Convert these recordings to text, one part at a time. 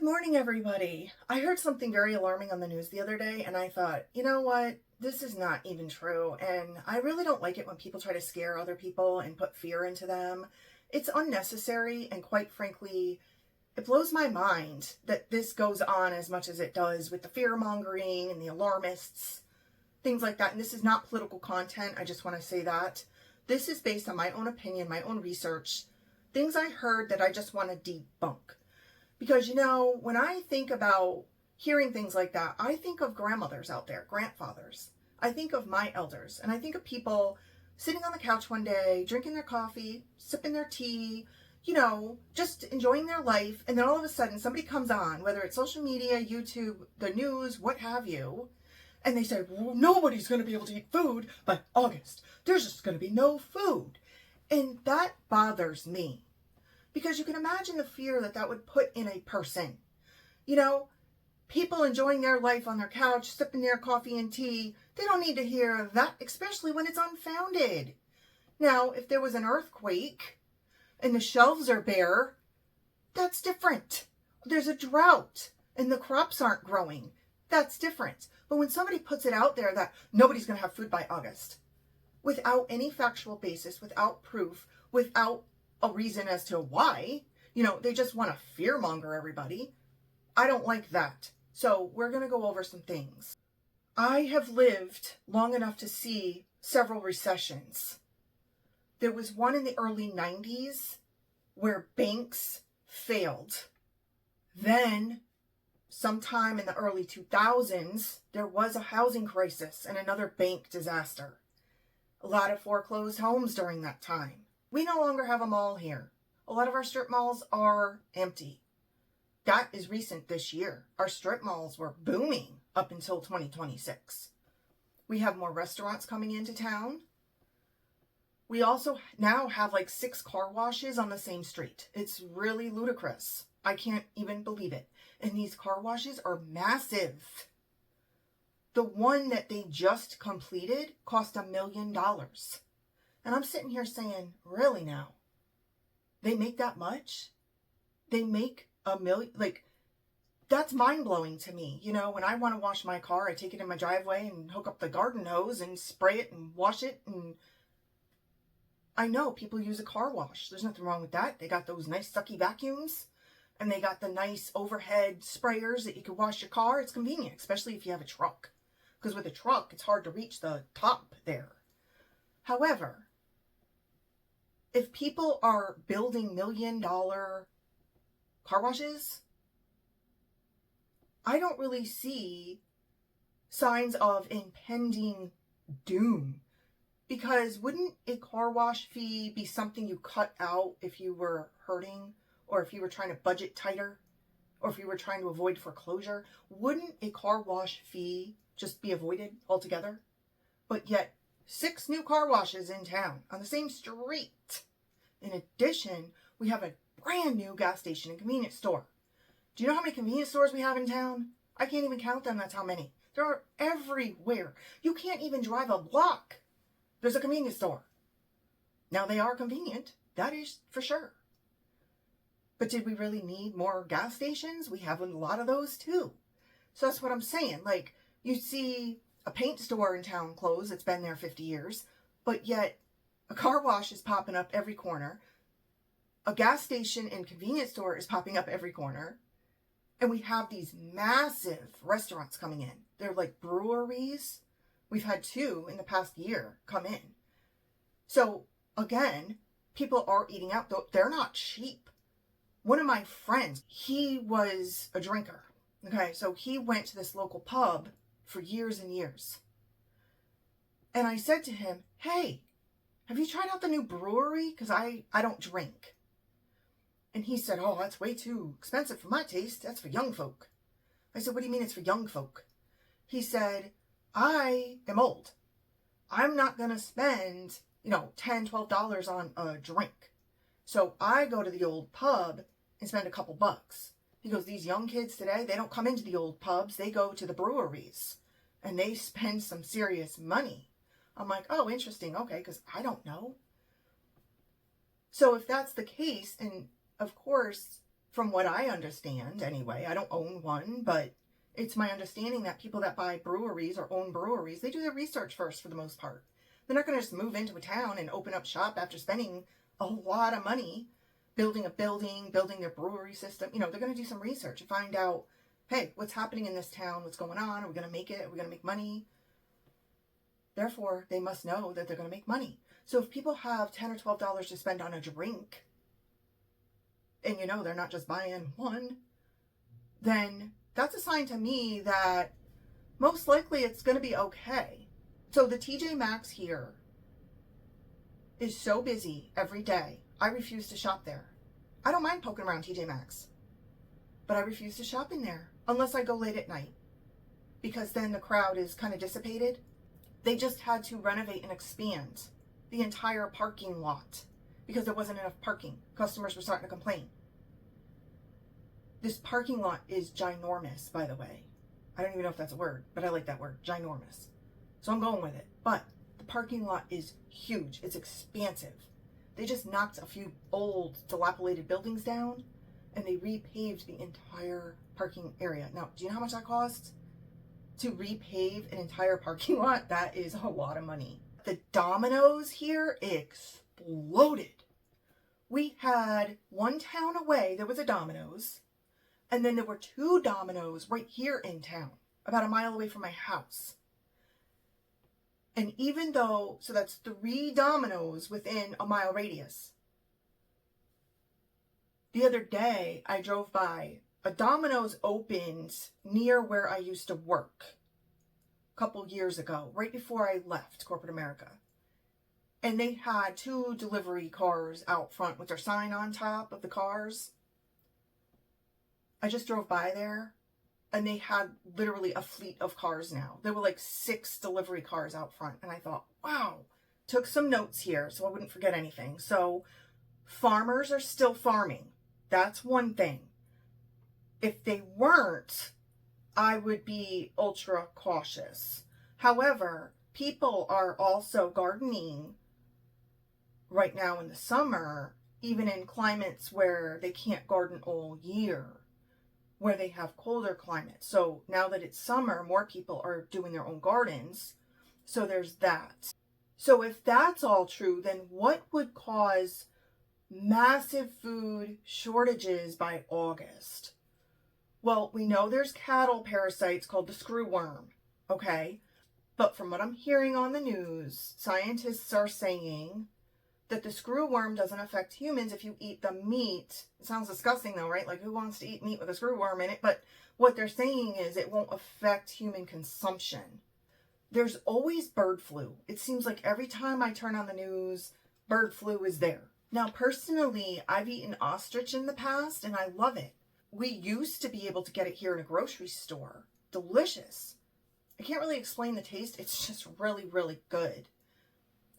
morning, everybody. I heard something very alarming on the news the other day, and I thought, you know what? This is not even true. And I really don't like it when people try to scare other people and put fear into them. It's unnecessary, and quite frankly, it blows my mind that this goes on as much as it does with the fear mongering and the alarmists, things like that. And this is not political content. I just want to say that. This is based on my own opinion, my own research, things I heard that I just want to debunk. Because, when I think about hearing things like that, I think of grandmothers out there, grandfathers. I think of my elders, and I think of people sitting on the couch one day, drinking their coffee, sipping their tea, just enjoying their life. And then all of a sudden somebody comes on, whether it's social media, YouTube, the news, what have you, and they say, well, nobody's going to be able to eat food by August. There's just going to be no food. And that bothers me. Because you can imagine the fear that would put in a person. People enjoying their life on their couch, sipping their coffee and tea, they don't need to hear that, especially when it's unfounded. Now, if there was an earthquake and the shelves are bare, that's different. There's a drought and the crops aren't growing. That's different. But when somebody puts it out there that nobody's going to have food by August, without any factual basis, without proof, without a reason as to why, they just want to fearmonger everybody. I don't like that. So we're going to go over some things. I have lived long enough to see several recessions. There was one in the early 90s where banks failed. Then, sometime in the early 2000s, there was a housing crisis and another bank disaster. A lot of foreclosed homes during that time. We no longer have a mall here. A lot of our strip malls are empty. That is recent this year. Our strip malls were booming up until 2026. We have more restaurants coming into town. We also now have like 6 car washes on the same street. It's really ludicrous. I can't even believe it. And these car washes are massive. The one that they just completed cost $1 million. And I'm sitting here saying, really now? They make that much? They make $1 million? That's mind-blowing to me. When I want to wash my car, I take it in my driveway and hook up the garden hose and spray it and wash it. And I know people use a car wash. There's nothing wrong with that. They got those nice sucky vacuums. And they got the nice overhead sprayers that you can wash your car. It's convenient, especially if you have a truck. Because with a truck, it's hard to reach the top there. However, if people are building $1 million car washes, I don't really see signs of impending doom. Because wouldn't a car wash fee be something you cut out if you were hurting, or if you were trying to budget tighter, or if you were trying to avoid foreclosure? Wouldn't a car wash fee just be avoided altogether? But yet, 6 new car washes in town on the same street. In addition, we have a brand new gas station and convenience store. Do you know how many convenience stores we have in town? I can't even count them. That's how many. There are everywhere. You can't even drive a block. There's a convenience store. Now, they are convenient. That is for sure. But did we really need more gas stations? We have a lot of those too. So that's what I'm saying. You see a paint store in town close. It's been there 50 years. But yet, a car wash is popping up every corner. A gas station and convenience store is popping up every corner. And we have these massive restaurants coming in. They're like breweries. We've had 2 in the past year come in. So, again, people are eating out. They're not cheap. One of my friends, he was a drinker. Okay, so he went to this local pub for years and years. And I said to him, hey, have you tried out the new brewery? Because I don't drink. And he said, oh, that's way too expensive for my taste. That's for young folk. I said, what do you mean it's for young folk? He said, I am old. I'm not going to spend, $10, $12 on a drink. So I go to the old pub and spend a couple bucks. He goes, these young kids today, they don't come into the old pubs. They go to the breweries and they spend some serious money. I'm like, oh, interesting. Okay, because I don't know. So if that's the case, and of course, from what I understand anyway. I don't own one, but it's my understanding that people that buy breweries or own breweries, they do their research first for the most part. They're not going to just move into a town and open up shop after spending a lot of money building a building, building their brewery system. They're going to do some research and find out, hey, what's happening in this town? What's going on? Are we going to make it? Are we going to make money? Therefore, they must know that they're going to make money. So if people have $10 or $12 to spend on a drink, and they're not just buying one, then that's a sign to me that most likely it's going to be okay. So the TJ Maxx here is so busy every day. I refuse to shop there. I don't mind poking around TJ Maxx, but I refuse to shop in there unless I go late at night, because then the crowd is kind of dissipated. They just had to renovate and expand the entire parking lot because there wasn't enough parking. Customers were starting to complain. This parking lot is ginormous, by the way. I don't even know if that's a word, but I like that word, ginormous. So I'm going with it. But the parking lot is huge. It's expansive. They just knocked a few old, dilapidated buildings down, and they repaved the entire parking area. Now, do you know how much that costs? To repave an entire parking lot? That is a lot of money. The Domino's here exploded. We had one town away, there was a Domino's, and then there were 2 Domino's right here in town, about a mile away from my house. And even though, so that's 3 Domino's within a mile radius. The other day, I drove by, a Domino's opened near where I used to work a couple years ago, right before I left corporate America. And they had 2 delivery cars out front with their sign on top of the cars. I just drove by there, and they had literally a fleet of cars now. There were like 6 delivery cars out front. And I thought, wow, took some notes here so I wouldn't forget anything. So farmers are still farming. That's one thing. If they weren't, I would be ultra cautious. However, people are also gardening right now in the summer, even in climates where they can't garden all year, where they have colder climates. So now that it's summer, more people are doing their own gardens. So there's that. So if that's all true, then what would cause massive food shortages by August? Well, we know there's cattle parasites called the screwworm, okay? But from what I'm hearing on the news, scientists are saying that the screwworm doesn't affect humans if you eat the meat. It sounds disgusting though, right? Like, who wants to eat meat with a screwworm in it? But what they're saying is it won't affect human consumption. There's always bird flu. It seems like every time I turn on the news, bird flu is there. Now, personally, I've eaten ostrich in the past and I love it. We used to be able to get it here in a grocery store. Delicious. I can't really explain the taste. It's just really, really good.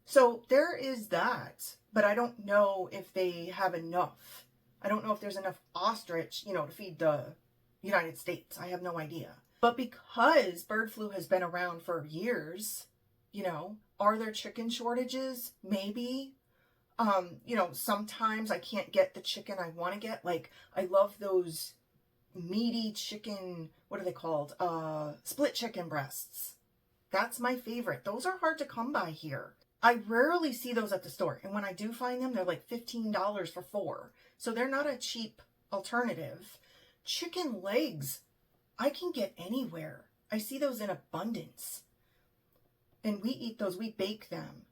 So there is that, but I don't know if they have enough. I don't know if there's enough ostrich, to feed the United States. I have no idea. But because bird flu has been around for years, are there chicken shortages? Maybe. Sometimes I can't get the chicken I want to get. Like, I love those meaty chicken, what are they called? Split chicken breasts. That's my favorite. Those are hard to come by here. I rarely see those at the store. And when I do find them, they're like $15 for 4. So they're not a cheap alternative. Chicken legs, I can get anywhere. I see those in abundance. And we eat those, we bake them.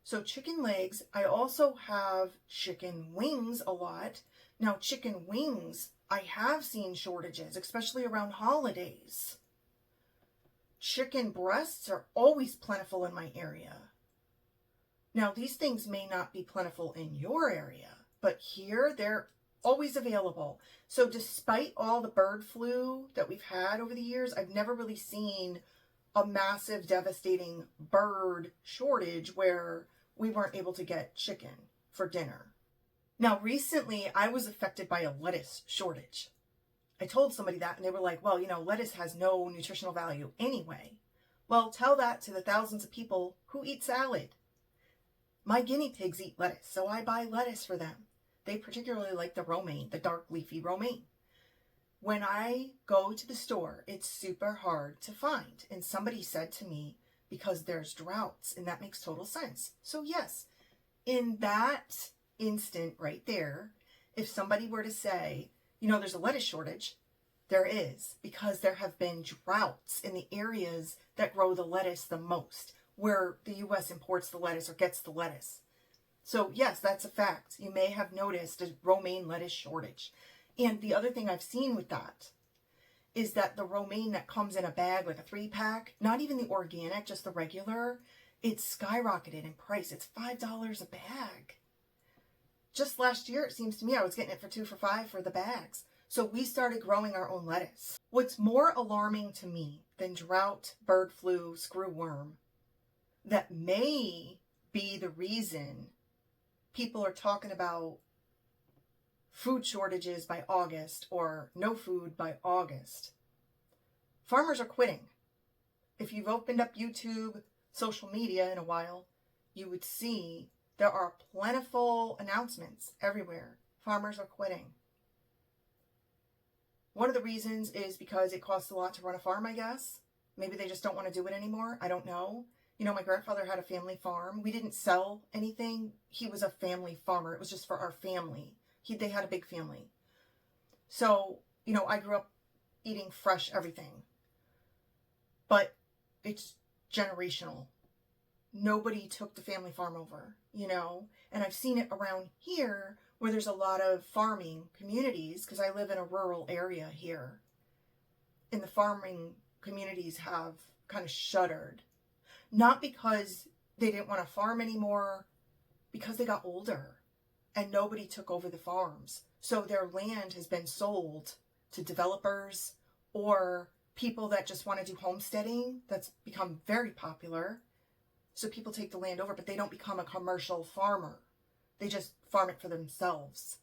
So chicken legs, I also have chicken wings a lot. Now, chicken wings, I have seen shortages, especially around holidays. Chicken breasts are always plentiful in my area. Now, these things may not be plentiful in your area, but here they're always available. So despite all the bird flu that we've had over the years, I've never really seen a massive, devastating bird shortage where we weren't able to get chicken for dinner. Now, recently, I was affected by a lettuce shortage. I told somebody that, and they were like, well, lettuce has no nutritional value anyway. Well, tell that to the thousands of people who eat salad. My guinea pigs eat lettuce, so I buy lettuce for them. They particularly like the romaine, the dark leafy romaine. When I go to the store, it's super hard to find. And somebody said to me, because there's droughts, and that makes total sense. So yes, in that instant right there, if somebody were to say, there's a lettuce shortage, there is, because there have been droughts in the areas that grow the lettuce the most, where the U.S. imports the lettuce or gets the lettuce. So yes, that's a fact. You may have noticed a romaine lettuce shortage. And the other thing I've seen with that is that the romaine that comes in a bag, like a 3-pack, not even the organic, just the regular, it's skyrocketed in price. It's $5 a bag. Just last year, it seems to me, I was getting it for 2 for $5 for the bags. So we started growing our own lettuce. What's more alarming to me than drought, bird flu, screwworm, that may be the reason people are talking about food shortages by August or no food by August. Farmers are quitting. If you've opened up YouTube, social media in a while, you would see there are plentiful announcements everywhere. Farmers are quitting. One of the reasons is because it costs a lot to run a farm, I guess. Maybe they just don't want to do it anymore. I don't know. My grandfather had a family farm. We didn't sell anything. He was a family farmer. It was just for our family. They had a big family. So, I grew up eating fresh everything. But it's generational. Nobody took the family farm over, And I've seen it around here where there's a lot of farming communities, because I live in a rural area here. And the farming communities have kind of shuttered. Not because they didn't want to farm anymore, because they got older. And nobody took over the farms. So their land has been sold to developers or people that just want to do homesteading. That's become very popular. So people take the land over, but they don't become a commercial farmer. They just farm it for themselves.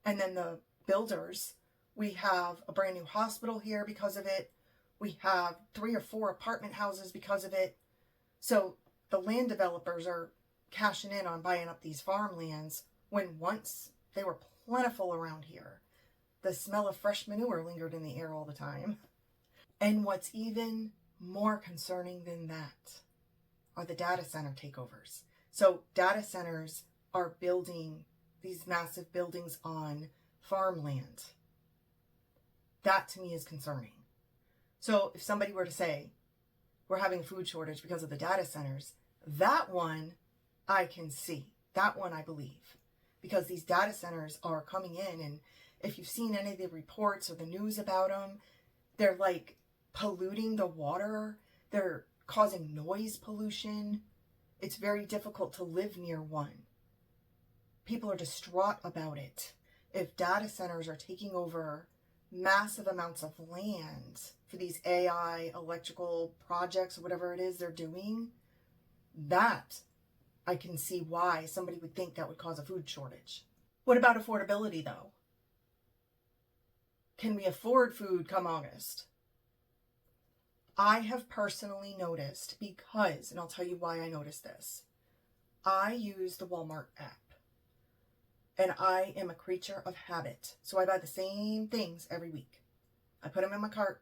And then the builders, we have a brand new hospital here because of it. We have 3 or 4 apartment houses because of it. So the land developers are cashing in on buying up these farmlands, when once they were plentiful around here. The smell of fresh manure lingered in the air all the time. And what's even more concerning than that are the data center takeovers. So data centers are building these massive buildings on farmland. That to me is concerning. So if somebody were to say, we're having a food shortage because of the data centers, that one I can see. That one I believe. Because these data centers are coming in, and if you've seen any of the reports or the news about them, they're like polluting the water. They're causing noise pollution. It's very difficult to live near one. People are distraught about it. If data centers are taking over massive amounts of land for these AI electrical projects or whatever it is they're doing, that I can see why somebody would think that would cause a food shortage. What about affordability, though? Can we afford food come August? I have personally noticed because, and I'll tell you why I noticed this. I use the Walmart app. And I am a creature of habit. So I buy the same things every week. I put them in my cart,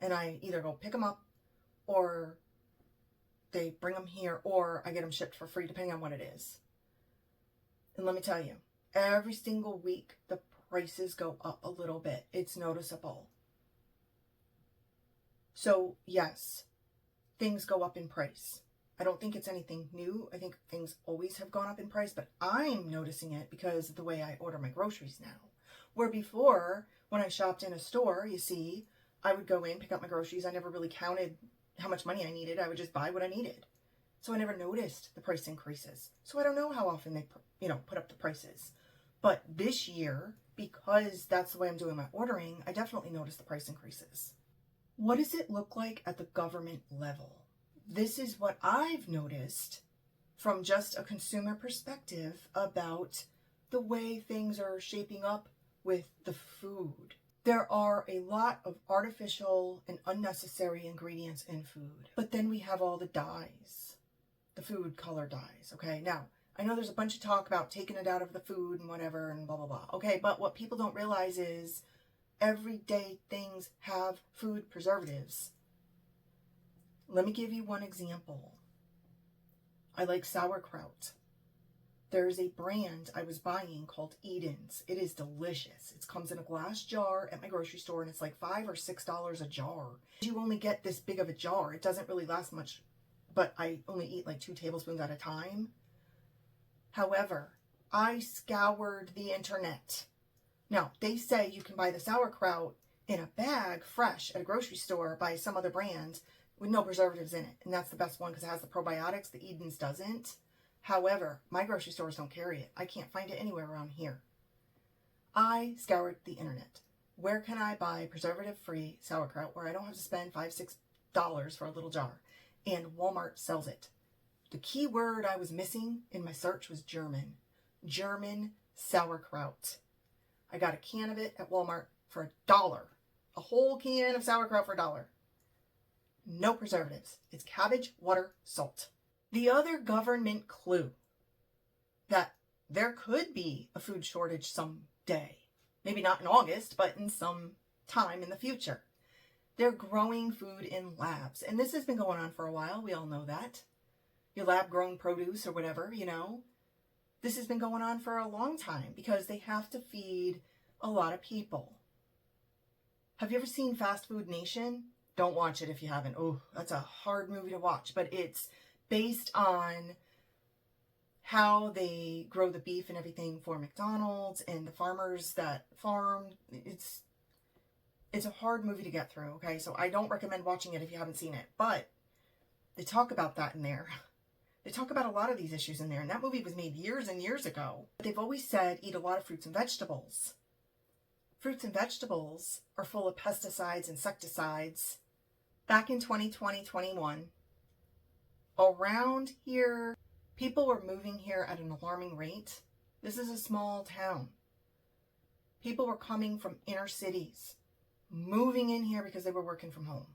and I either go pick them up, or they bring them here, or I get them shipped for free, depending on what it is. And let me tell you, every single week, the prices go up a little bit. It's noticeable. So yes, things go up in price. I don't think it's anything new. I think things always have gone up in price, but I'm noticing it because of the way I order my groceries now. Where before, when I shopped in a store, you see, I would go in, pick up my groceries. I never really counted how much money I needed. I would just buy what I needed. So I never noticed the price increases. So I don't know how often they, put up the prices. But this year, because that's the way I'm doing my ordering, I definitely noticed the price increases. What does it look like at the government level? This is what I've noticed from just a consumer perspective about the way things are shaping up with the food. There are a lot of artificial and unnecessary ingredients in food. But then we have all the dyes, the food color dyes, okay? Now, I know there's a bunch of talk about taking it out of the food and whatever and blah, blah, blah. Okay, but what people don't realize is everyday things have food preservatives. Let me give you one example. I like sauerkraut. There's a brand I was buying called Eden's. It is delicious. It comes in a glass jar at my grocery store and it's like $5 or $6 a jar. You only get this big of a jar. It doesn't really last much, but I only eat like 2 tablespoons at a time. However, I scoured the internet. Now, they say you can buy the sauerkraut in a bag fresh at a grocery store by some other brand with no preservatives in it. And that's the best one because it has the probiotics. The Eden's doesn't. However, my grocery stores don't carry it. I can't find it anywhere around here. I scoured the internet. Where can I buy preservative-free sauerkraut where I don't have to spend $5, $6 for a little jar? And Walmart sells it. The key word I was missing in my search was German. German sauerkraut. I got a can of it at Walmart for $1. A whole can of sauerkraut for $1. No preservatives. It's cabbage, water, salt. The other government clue that there could be a food shortage someday, maybe not in August, but in some time in the future. They're growing food in labs. And this has been going on for a while. We all know that. Your lab-grown produce or whatever, you know. This has been going on for a long time because they have to feed a lot of people. Have you ever seen Fast Food Nation? Don't watch it if you haven't. Oh, that's a hard movie to watch, but it's based on how they grow the beef and everything for McDonald's and the farmers that farm. It's a hard movie to get through, okay? So I don't recommend watching it if you haven't seen it, but they talk about that in there. They talk about a lot of these issues in there, and that movie was made years and years ago. But they've always said eat a lot of fruits and vegetables. Fruits and vegetables are full of pesticides, insecticides. Back in 2020-21, around here, people were moving here at an alarming rate. This is a small town. People were coming from inner cities, moving in here because they were working from home.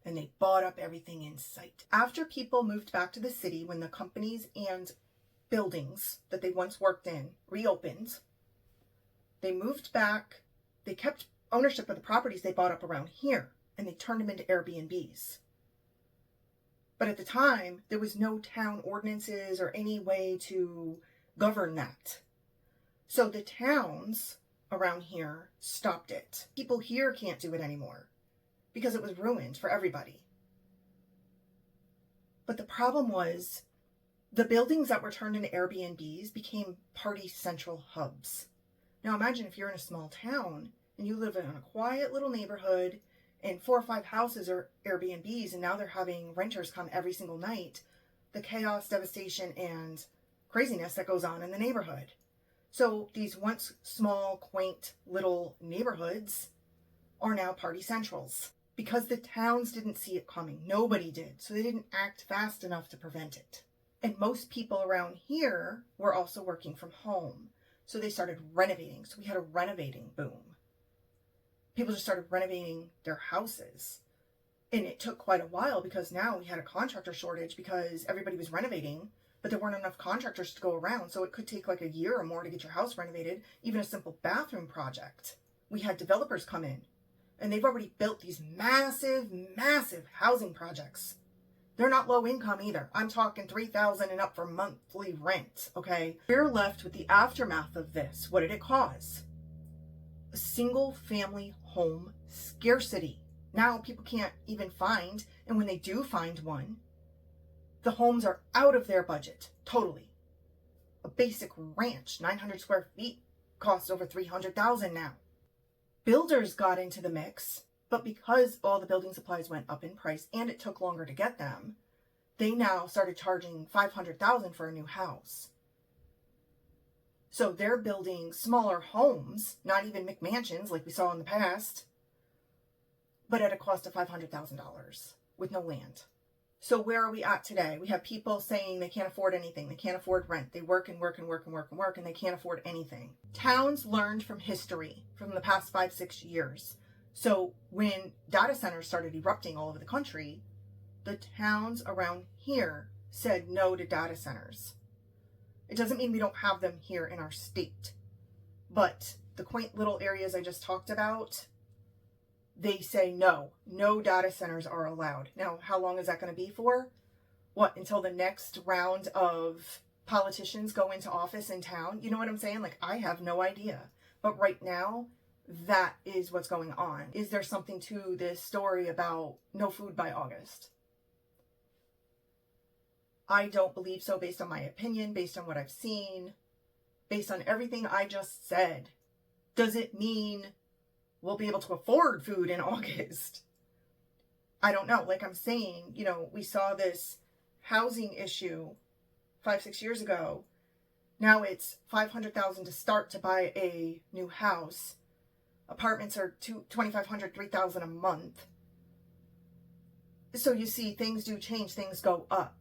And they bought up everything in sight. After people moved back to the city, when the companies and buildings that they once worked in reopened, they moved back. They kept ownership of the properties they bought up around here, and they turned them into Airbnbs. But at the time, there was no town ordinances or any way to govern that. So the towns around here stopped it. People here can't do it anymore because it was ruined for everybody. But the problem was the buildings that were turned into Airbnbs became party central hubs. Now imagine if you're in a small town and you live in a quiet little neighborhood and 4 or 5 houses are Airbnbs, and now they're having renters come every single night. The chaos, devastation, and craziness that goes on in the neighborhood. So these once small, quaint little neighborhoods are now party centrals because the towns didn't see it coming. Nobody did. So they didn't act fast enough to prevent it. And most people around here were also working from home. So they started renovating. So we had a renovating boom. People just started renovating their houses. And it took quite a while because now we had a contractor shortage because everybody was renovating, but there weren't enough contractors to go around. So it could take like a year or more to get your house renovated, even a simple bathroom project. We had developers come in and they've already built these massive, massive housing projects. They're not low income either. I'm talking $3,000 and up for monthly rent, okay? We're left with the aftermath of this. What did it cause? A single family home scarcity. Now people can't even find, and when they do find one, the homes are out of their budget, totally. A basic ranch, 900 square feet, costs over $300,000 now. Builders got into the mix, but because all the building supplies went up in price and it took longer to get them, they now started charging $500,000 for a new house. So they're building smaller homes, not even McMansions like we saw in the past, but at a cost of $500,000 with no land. So where are we at today? We have people saying they can't afford anything. They can't afford rent. They work and work and work and work and work, and they can't afford anything. Towns learned from history from the past 5-6 years. So when data centers started erupting all over the country, the towns around here said no to data centers. It doesn't mean we don't have them here in our state. But the quaint little areas I just talked about, they say no data centers are allowed. Now, how long is that going to be for? What, until the next round of politicians go into office in town? You know what I'm saying? Like, I have no idea. But right now, that is what's going on. Is there something to this story about no food by August? I don't believe so, based on my opinion, based on what I've seen, based on everything I just said. Does it mean we'll be able to afford food in August? I don't know. Like I'm saying, we saw this housing issue 5-6 years ago. Now it's $500,000 to start to buy a new house. Apartments are $2,500, $3,000 a month. So you see, things do change, things go up.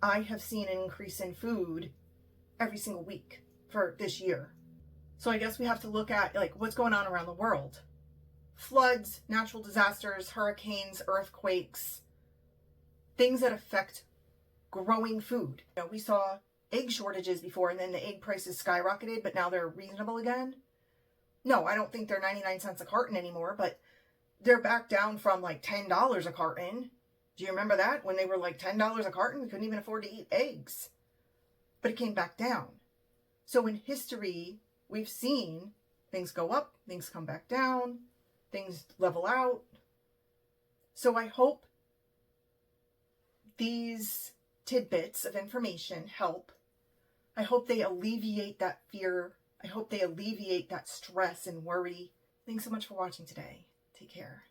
I have seen an increase in food every single week for this year. So I guess we have to look at like what's going on around the world. Floods, natural disasters, hurricanes, earthquakes, things that affect growing food. We saw egg shortages before and then the egg prices skyrocketed, but now they're reasonable again. No, I don't think they're 99 cents a carton anymore, but they're back down from like $10 a carton. Do you remember that? When they were like $10 a carton, we couldn't even afford to eat eggs. But it came back down. So in history, we've seen things go up, things come back down, things level out. So I hope these tidbits of information help. I hope they alleviate that fear. I hope they alleviate that stress and worry. Thanks so much for watching today. Take care.